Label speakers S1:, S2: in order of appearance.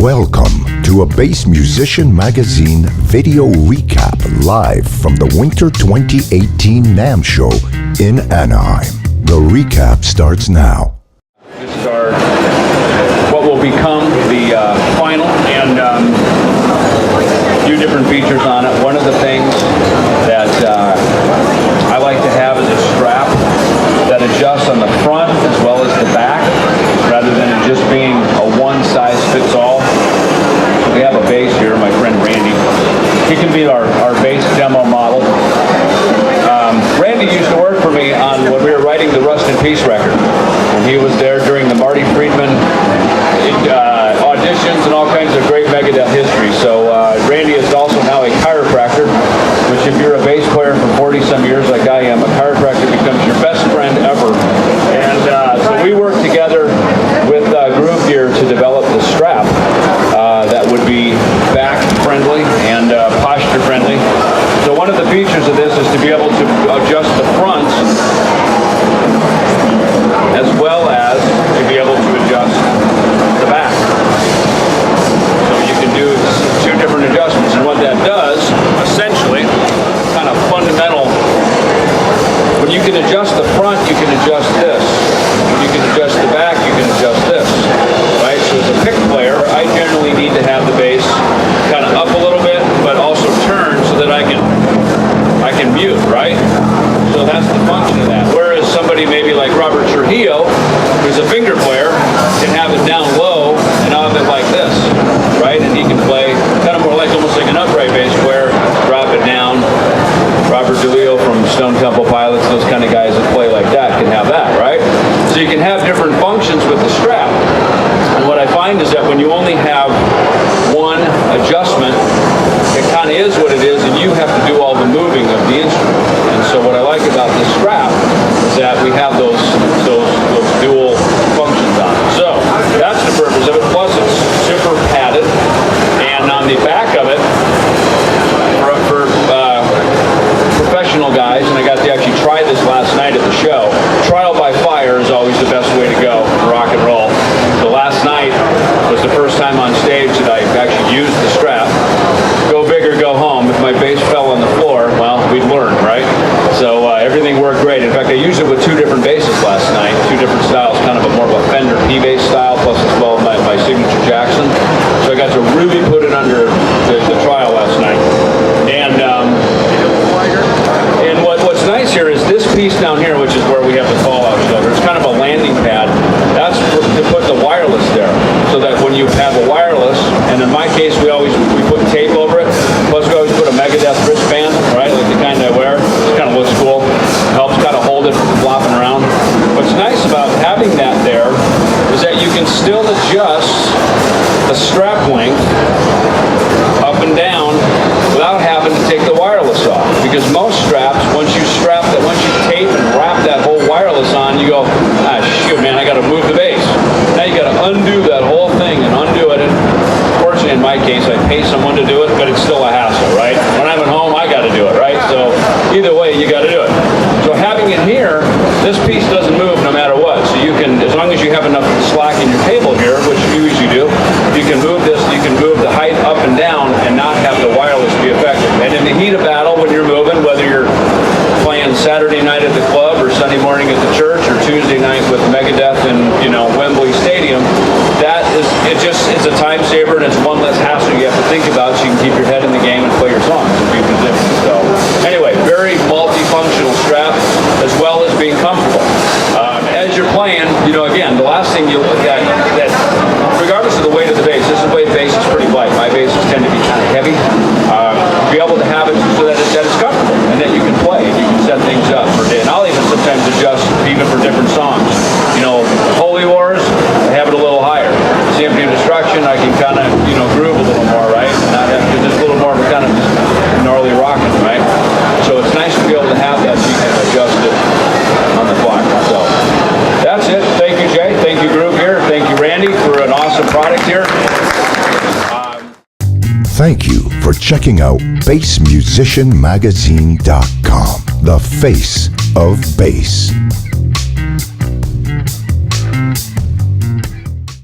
S1: Welcome to a Bass Musician Magazine video recap live from the Winter 2018 NAMM show in Anaheim. The recap starts now.
S2: This is our, what will become the final, and a few different features on it. One of the things that I like to have is a strap that adjusts on the front as well as the back, rather than it just being a one-size-fits-all. We have a bass here, my friend Randy. He can be our bass demo model. Randy used to work for me on when we were writing the Rust in Peace record. When he was there during the Marty Friedman auditions and all kinds of great Megadeth history. So Randy is also now a chiropractor, which if you're a bass player for 40-some years like I am, a chiropractor becomes your best friend ever. And so we worked together with Gruv here to develop the strap that would be back friendly and posture friendly. So one of the features of this is to be able to adjust the front as well as to be able to adjust the back. So you can do two different adjustments, and what that does, essentially, kind of fundamental, when you can adjust the front, you can adjust this. When you can adjust the back, you can adjust this. Right? So as a pick player, I generally need to have the bass kind of up a little bit, but also turn so that I can mute, right? So that's the function of that. Whereas somebody maybe like Robert Trujillo, who's a finger player, can have it down low and have it like this, right? And he can play kind of more like almost like an upright bass player, drop it down. Robert DeLeo from Stone Temple Pilots, those kind of guys that play like that can have that, right? So you can have different functions with the strap. And what I find is that when you only have one adjustment, it kind of is what it is, and you have to do all the moving of the instrument. And so what I like about this strap is that we have those dual functions on it. So that's the purpose of it. Plus it's super padded, and on the back of it, for professional guys, and I got to actually try this last night at the show. Trial by fire is always the best way to go for rock and roll. So last night was the first time on stage that I actually used the strap. Go big or go home. If my bass fell on the floor, well, we'd learn, right? So everything worked great. In fact, I used it with two different basses last night, two different styles, kind of a more of a Fender P-bass style, plus as well my signature Jackson. So I got to really put it under the trial last night. And what's nice here is this piece down here, which is where we have the call-out shoulder. It's kind of a landing pad. That's to put the wireless there, so that when you have a wireless, and in my case, we put tape over it. Plus, we always put a Megadeth wristband, right, like the kind I wear. It kind of looks cool. Helps kind of hold it from flopping around. What's nice about having that there is that you can still adjust the strap length up and down without having to take the wireless off. Because most straps, once you tape and wrap that whole wireless on, you go, shoot, man, I got to move the bass. Now you got to undo that whole thing and undo it. And fortunately, in my case, I pay someone to do it, but it's still a hassle, right? When I'm at home, I got to do it, right? So either way, you got to do it. So having it here, this piece doesn't move no matter what. So you can, as long as you have enough slack in your cable here, which you usually do, you can move this, you can move the height up and down and not have the wireless be effective. And in the heat of battle, when you're moving, whether you're playing Saturday night at the club or Sunday morning at the church or Tuesday night with Megadeth in, Wembley Stadium, it's a time saver, and it's one less hassle you have to think about, so you can keep your head in the game and play your songs and be positioned. So anyway, very multifunctional strap as well as being comfortable. As you're playing, again, the last thing you look at, that regardless of the weight of the bass, this is the way the bass is pretty light. My basses tend to be kind of heavy. Be able to have it so that it's comfortable and that you can play and you can set things up for day. And I'll even sometimes adjust even for different songs. Holy Wars, I have it a little higher. Symphony of Destruction, I can kind of, groove a little more, right? Not have, because it's a little more of a kind of gnarly rocking, right? So it's nice to be able to have that so you can adjust it on the fly. So that's it. Thank you, Jay. Thank you, Gruv here. Thank you, Randy, for an awesome product here.
S1: Thank you for checking out BassMusicianMagazine.com, the face of bass.